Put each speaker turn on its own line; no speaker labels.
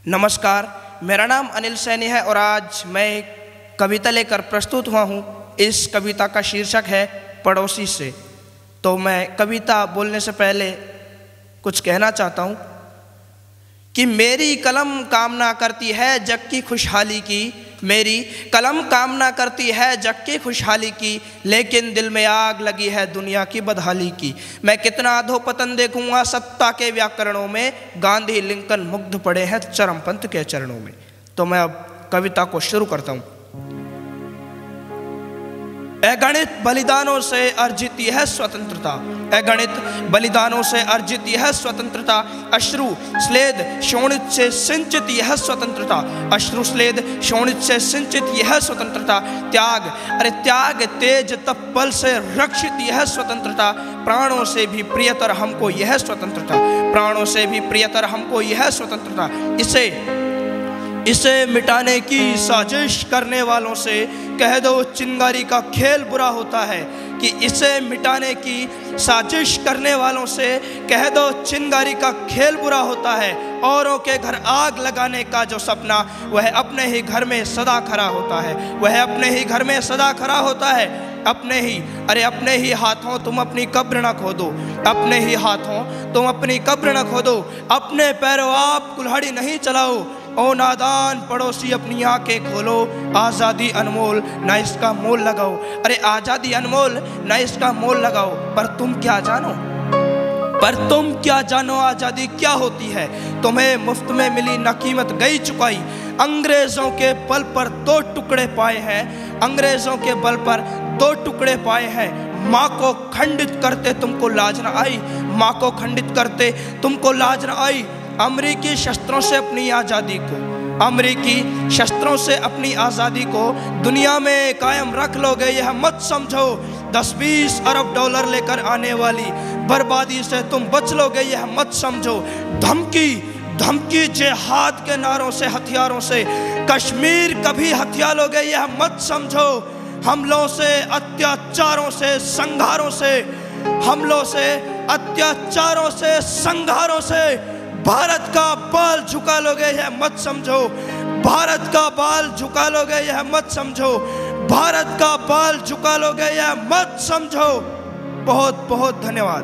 नमस्कार, मेरा नाम अनिल सैनी है और आज मैं एक कविता लेकर प्रस्तुत हुआ हूँ। इस कविता का शीर्षक है पड़ोसी से। तो मैं कविता बोलने से पहले कुछ कहना चाहता हूँ कि मेरी कलम कामना करती है जग की खुशहाली की, मेरी कलम कामना करती है जग की खुशहाली की, लेकिन दिल में आग लगी है दुनिया की बदहाली की। मैं कितना अधोपतन देखूंगा सत्ता के व्याकरणों में, गांधी लिंकन मुग्ध पड़े हैं चरमपंथ के चरणों में। तो मैं अब कविता को शुरू करता हूँ। अगणित बलिदानों से अर्जित है स्वतंत्रता, अगणित बलिदानों से अर्जित है स्वतंत्रता, अश्रु स्लेद शोणित से सिंचित यह स्वतंत्रता, अश्रु स्लेद शोणित से सिंचित यह स्वतंत्रता, त्याग अरे त्याग तेज तप्पल से रक्षित यह स्वतंत्रता, प्राणों से भी प्रियतर हमको यह स्वतंत्रता, प्राणों से भी प्रियतर हमको यह स्वतंत्रता। इसे मिटाने की साजिश करने वालों से कह दो चिंगारी का खेल बुरा होता है, कि इसे मिटाने की साजिश करने वालों से कह दो चिंगारी का खेल बुरा होता है। औरों के घर आग लगाने का जो सपना वह अपने ही घर में सदा खरा होता है, वह अपने ही घर में सदा खरा होता है। अपने ही हाथों तुम अपनी कब्र न खोदो, अपने ही हाथों तुम अपनी कब्र न खोदो, अपने पैरों आप कुल्हाड़ी नहीं चलाओ, ओ नादान पड़ोसी अपनी आंखें खोलो, आज़ादी अनमोल ना इसका मोल लगाओ। अरे आज़ादी अनमोल ना इसका मोल लगाओ, पर तुम क्या जानो आज़ादी क्या होती है। तुम्हें मुफ्त में मिली न कीमत गई चुकाई, अंग्रेजों के बल पर 2 टुकड़े पाए हैं, अंग्रेजों के बल पर 2 टुकड़े पाए हैं। माँ को खंडित करते तुमको लाज न आई, माँ को खंडित करते तुमको लाज न आई। अमेरिकी शस्त्रों से अपनी आज़ादी को, अमेरिकी शस्त्रों से अपनी आज़ादी को दुनिया में कायम रख लोगे यह मत समझो। 10-20 अरब डॉलर लेकर आने वाली बर्बादी से तुम बच लोगे यह मत समझो। धमकी जिहाद के नारों से हथियारों से कश्मीर कभी हथिया लोगे यह मत समझो। हमलों से अत्याचारों से संघारों से, हमलों से अत्याचारों से संघारों से भारत का बाल झुका लोगे यह मत समझो, भारत का बाल झुका लोगे यह मत समझो, भारत का बाल झुका लोगे यह मत समझो। बहुत बहुत धन्यवाद।